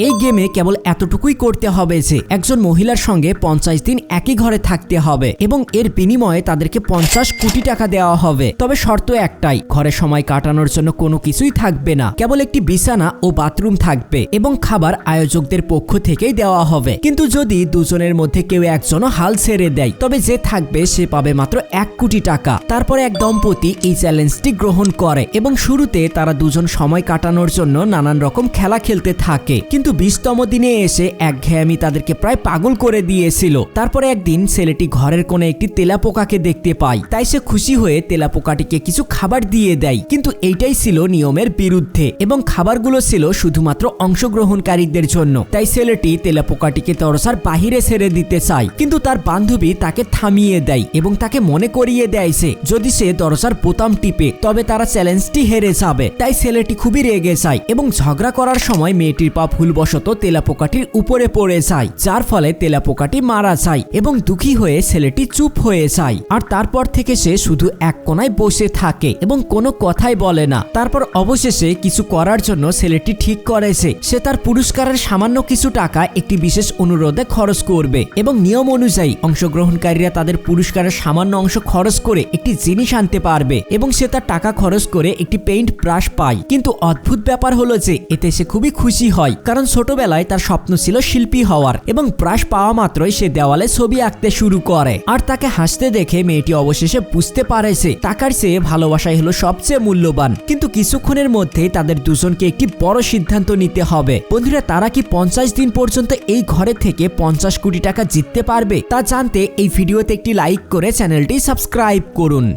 এই গেমে কেবল এতটুকুই করতে হবে যে একজন মহিলার সঙ্গে 50 দিন একই ঘরে থাকতে হবে এবং এর বিনিময়ে তাদেরকে 50 কোটি টাকা দেওয়া হবে। তবে শর্ত একটাই, ঘরে সময় কাটানোর জন্য কোনো কিছুই থাকবে না, কেবল একটি বিছানা ও বাথরুম থাকবে এবং খাবার আয়োজকদের পক্ষ থেকেই দেওয়া হবে। কিন্তু যদি দুজনের মধ্যে কেউ একজনও হাল ছেড়ে দেয় তবে যে থাকবে সে পাবে মাত্র 1 কোটি টাকা। তারপরে এক দম্পতি এই চ্যালেঞ্জটি গ্রহণ করে এবং শুরুতে তারা দুজন সময় কাটানোর জন্য নানান রকম খেলা খেলতে থাকে, কিন্তু 20তম দিনে এসে একঘেয়েমি তাদেরকে প্রায় পাগল করে দিয়েছিল। তারপরে একদিন ছেলেটি ঘরের কোণে একটি তেলাপোকাকে দেখতে পায়, তাই সে খুশি হয়ে তেলাপোকাটিকে কিছু খাবার দিয়ে দেয়। কিন্তু এইটাই ছিল নিয়মের বিরুদ্ধে এবং খাবারগুলো ছিল শুধুমাত্র অংশগ্রহণকারীদের জন্য। তাই ছেলেটি তেলাপোকাটিকে দরজার বাহিরে ছেড়ে দিতে চায়, কিন্তু তার বান্ধবী তাকে থামিয়ে দেয় এবং তাকে মনে করিয়ে দেয় যে যদি সে দরজার বোতাম টিপে তবে তারা চ্যালেঞ্জটি হেরে যাবে। তাই ছেলেটি খুবই রেগে যায় এবং ঝগড়া করার সময় মেয়েটির পা ভুলবশত তেলাপোকাটির উপরে পড়ে যায়, যার ফলে তেলাপোকাটি মারা যায় এবং দুঃখী হয়ে ছেলেটি চুপ হয়ে যায়। আর তারপর থেকে সে শুধু এক কোণায় বসে থাকে এবং কোনো কথাই বলে না। তারপর অবশেষে কিছু করার জন্য ছেলেটি ঠিক করে যে সে তার পুরস্কারের সামান্য কিছু টাকা একটি বিশেষ অনুরোধে খরচ করবে এবং নিয়ম অনুযায়ী অংশগ্রহণকারীরা তাদের পুরস্কারের সামান্য অংশ খরচ করে একটি জিনিস আনতে পারবে এবং সে তার টাকা খরচ করে একটি পেইন্ট ব্রাশ পায়। কিন্তু অদ্ভুত ব্যাপার হলো যে এতে সে খুবই খুশি হয়, কারণ ছোটবেলায় তার স্বপ্ন ছিল শিল্পী হওয়ার এবং ব্রাশ পাওয়া মাত্রই সে দেওয়ালে ছবি আঁকতে শুরু করে। আর তাকে হাসতে দেখে মেয়েটি অবশেষে বুঝতে পারে যে টাকার চেয়ে ভালোবাসাই হলো সবচেয়ে মূল্যবান। কিন্তু কিছুক্ষণের মধ্যেই তাদের দুজনকে একটি বড় সিদ্ধান্ত নিতে হবে। বন্ধুরা, তারা কি 50 দিন পর্যন্ত এই ঘরে থেকে 50 কোটি টাকা জিততে পারবে? তা জানতে এই ভিডিওতে একটি লাইক করে চ্যানেলটি সাবস্ক্রাইব করুন।